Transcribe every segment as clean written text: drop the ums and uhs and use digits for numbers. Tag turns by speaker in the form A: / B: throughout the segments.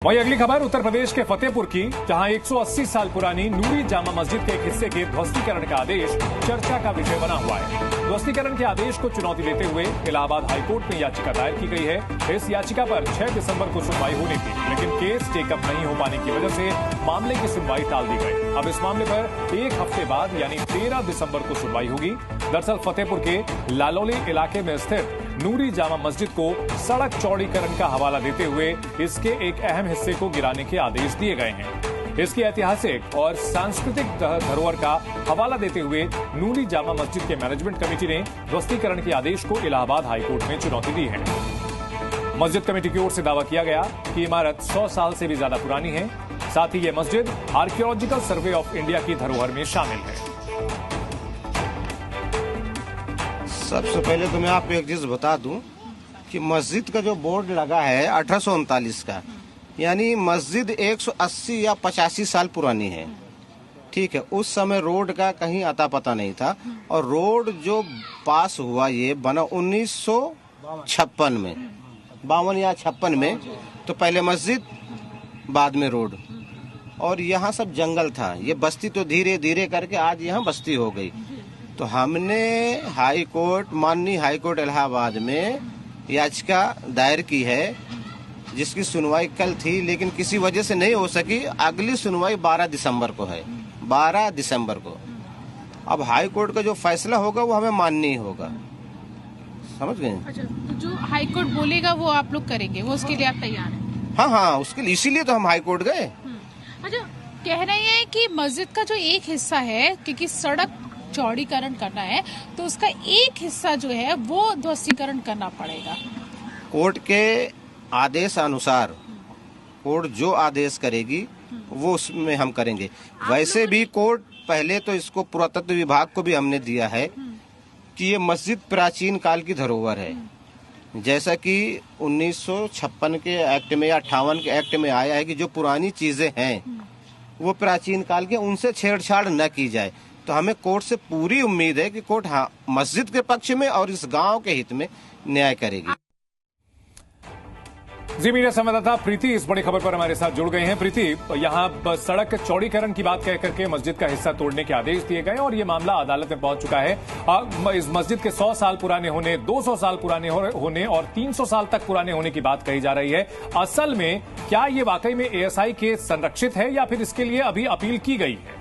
A: वहीं अगली खबर उत्तर प्रदेश के फतेहपुर की, जहां 180 साल पुरानी नूरी जामा मस्जिद के एक हिस्से के ध्वस्तीकरण का आदेश चर्चा का विषय बना हुआ है। ध्वस्तीकरण के आदेश को चुनौती देते हुए इलाहाबाद हाईकोर्ट में याचिका दायर की गई है। इस याचिका पर 6 दिसंबर को सुनवाई होनी थी, लेकिन केस टेकअप नहीं हो पाने की वजह से मामले की सुनवाई टाल दी गई। अब इस मामले पर एक हफ्ते बाद यानी 13 दिसंबर को सुनवाई होगी। दरअसल फतेहपुर के लालौली इलाके में स्थित नूरी जामा मस्जिद को सड़क चौड़ीकरण का हवाला देते हुए इसके एक अहम हिस्से को गिराने के आदेश दिए गए हैं। इसकी ऐतिहासिक और सांस्कृतिक धरोहर का हवाला देते हुए नूरी जामा मस्जिद के मैनेजमेंट कमेटी ने ध्वस्तीकरण के आदेश को इलाहाबाद हाईकोर्ट में चुनौती दी है। मस्जिद कमेटी की ओर से दावा किया गया कि इमारत 100 साल से भी ज्यादा पुरानी है। साथ ही यह मस्जिद आर्कियोलॉजिकल सर्वे ऑफ इंडिया की धरोहर में शामिल है।
B: सबसे पहले तो मैं आपको एक चीज बता दूं कि मस्जिद का जो बोर्ड लगा है 1839 का, यानी मस्जिद 180 या 85 साल पुरानी है। ठीक है, उस समय रोड का कहीं अता पता नहीं था और रोड जो पास हुआ ये बना 1956 में, 52 या 56 में। तो पहले मस्जिद, बाद में रोड, और यहाँ सब जंगल था। ये बस्ती तो धीरे धीरे करके आज यहाँ बस्ती हो गई। तो हमने हाई कोर्ट, माननीय हाई कोर्ट इलाहाबाद में याचिका दायर की है, जिसकी सुनवाई कल थी, लेकिन किसी वजह से नहीं हो सकी। अगली सुनवाई 12 दिसंबर को है, 12 दिसंबर को। अब हाई कोर्ट का जो फैसला होगा वो हमें माननीय होगा, समझ गए?
C: अच्छा, तो जो हाई कोर्ट बोलेगा वो आप लोग करेंगे, वो उसके लिए आप तैयार हैं?
B: हाँ, उसके लिए, इसीलिए तो हम हाई कोर्ट गए।
C: अच्छा, कह रहे हैं कि मस्जिद का जो एक हिस्सा है, क्योंकि सड़क चौड़ीकरण करना है, तो उसका एक हिस्सा जो है वो ध्वस्तीकरण करना पड़ेगा।
B: कोर्ट के आदेश अनुसार कोर्ट जो आदेश करेगी वो उसमें हम करेंगे। वैसे भी कोर्ट पहले तो इसको पुरातत्व विभाग को भी हमने दिया है कि ये मस्जिद प्राचीन काल की धरोहर है। जैसा कि 1956 के एक्ट में या 58 के एक्ट में आया है कि जो पुरानी चीजें हैं वो प्राचीन काल के, उनसे छेड़छाड़ न की जाए। तो हमें कोर्ट से पूरी उम्मीद है कि कोर्ट मस्जिद के पक्ष में और इस गांव के हित में न्याय करेगी।
A: जी मीडिया संवाददाता प्रीति इस बड़ी खबर पर हमारे साथ जुड़ गए हैं। प्रीति, यहाँ सड़क चौड़ीकरण की बात कह करके मस्जिद का हिस्सा तोड़ने के आदेश दिए गए और ये मामला अदालत में पहुंच चुका है। इस मस्जिद के 100 साल पुराने होने, 200 साल पुराने होने और 300 साल तक पुराने होने की बात कही जा रही है। असल में क्या ये वाकई में एएसआई के संरक्षित है या फिर इसके लिए अभी अपील की गई है?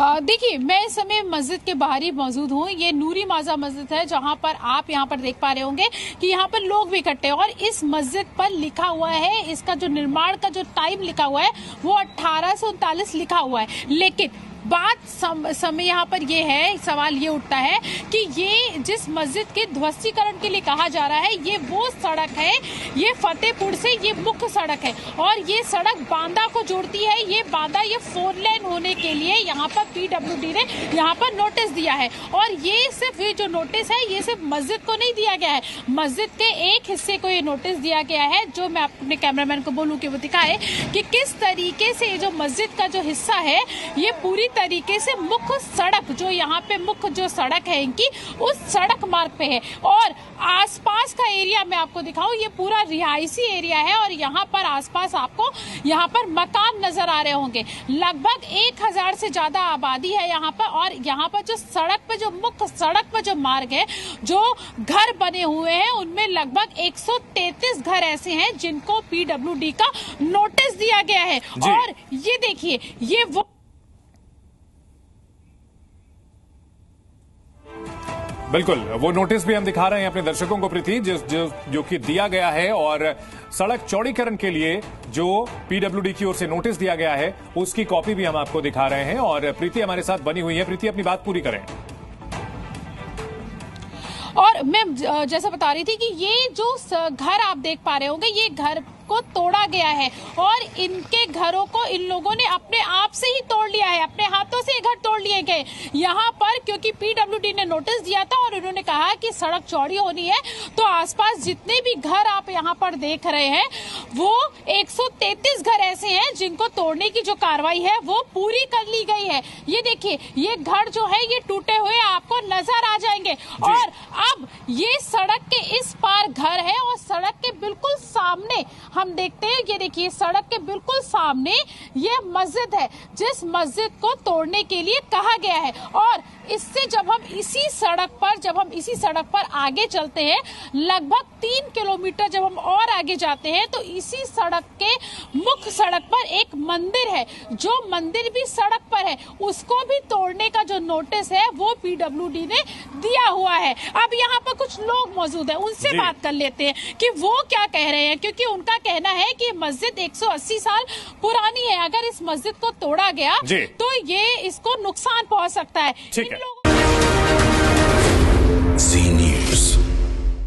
C: देखिए, मैं इस समय मस्जिद के बाहर ही मौजूद हूँ। ये नूरी माजा मस्जिद है, जहाँ पर आप यहाँ पर देख पा रहे होंगे कि यहाँ पर लोग भी इकट्ठे हैं और इस मस्जिद पर लिखा हुआ है, इसका जो निर्माण का जो टाइम लिखा हुआ है वो 1839 लिखा हुआ है। लेकिन बात समय यहाँ पर ये है, सवाल ये उठता है कि ये जिस मस्जिद के ध्वस्तीकरण के लिए कहा जा रहा है, ये वो सड़क है, ये फतेहपुर से ये मुख्य सड़क है और ये सड़क बांदा को जोड़ती है। ये बांदा, ये 4 लेन होने के लिए यहाँ पर पीडब्ल्यूडी ने यहाँ पर नोटिस दिया है और ये सिर्फ ये जो नोटिस है ये सिर्फ मस्जिद को नहीं दिया गया है, मस्जिद के एक हिस्से को ये नोटिस दिया गया है। जो मैं अपने कैमरामैन को बोलूँ कि वो दिखाए कि किस तरीके से जो मस्जिद का जो हिस्सा है ये पूरी तरीके से मुख्य सड़क, जो यहाँ पे मुख्य जो सड़क है इनकी, उस सड़क मार्ग पे है। और आसपास का एरिया मैं आपको दिखाऊं, ये पूरा रिहायशी एरिया है और यहाँ पर आसपास आपको यहाँ पर मकान नजर आ रहे होंगे। लगभग 1000 से ज्यादा आबादी है यहाँ पर और यहाँ पर जो सड़क पे, जो मुख्य सड़क पर जो मार्ग है, जो घर बने हुए हैं, उनमें लगभग 133 घर ऐसे हैं जिनको पीडब्ल्यूडी का नोटिस दिया गया है। और ये देखिए, ये वो
A: बिल्कुल वो नोटिस भी हम दिखा रहे हैं अपने दर्शकों को प्रीति, जो कि दिया गया है और सड़क चौड़ीकरण के लिए जो पीडब्ल्यूडी की ओर से नोटिस दिया गया है उसकी कॉपी भी हम आपको दिखा रहे हैं। और प्रीति हमारे साथ बनी हुई है। प्रीति, अपनी बात पूरी करें।
C: और मैं जैसा बता रही थी कि ये जो घर आप देख पा रहे होंगे, ये घर को तोड़ा गया है और इनके घरों को इन लोगों ने अपने आप से ही तोड़ लिया है, अपने हाथों से ये घर तोड़ लिए गए यहाँ पर, क्योंकि पीडब्ल्यूडी ने नोटिस दिया था और उन्होंने कहा कि सड़क चौड़ी होनी है। तो आसपास जितने भी घर आप यहाँ पर देख रहे हैं वो 133 घर ऐसे हैं जिनको तोड़ने की जो कार्रवाई है वो पूरी कर ली गई है। ये देखिए, ये घर जो है ये टूटे हुए आपको नजर आ जाएंगे और अब ये सड़क के इस पार घर है और सड़क के बिल्कुल सामने हम देखते हैं, ये देखिए सड़क के बिल्कुल सामने ये मस्जिद है जिस मस्जिद को तोड़ने के लिए कहा गया है। और इससे जब हम इसी सड़क पर आगे चलते हैं, लगभग 3 किलोमीटर जब हम और आगे जाते हैं तो इसी सड़क के मुख्य सड़क पर एक मंदिर है, जो मंदिर भी सड़क पर है, उसको भी तोड़ने का जो नोटिस है वो पीडब्ल्यूडी ने दिया हुआ है। अब यहाँ पर कुछ लोग मौजूद हैं, उनसे बात कर लेते हैं कि वो क्या कह रहे हैं, क्योंकि उनका कहना है कि मस्जिद 180 साल पुरानी है, अगर इस मस्जिद को तोड़ा गया तो ये इसको नुकसान पहुंच सकता है।
A: ठीक है।
D: जी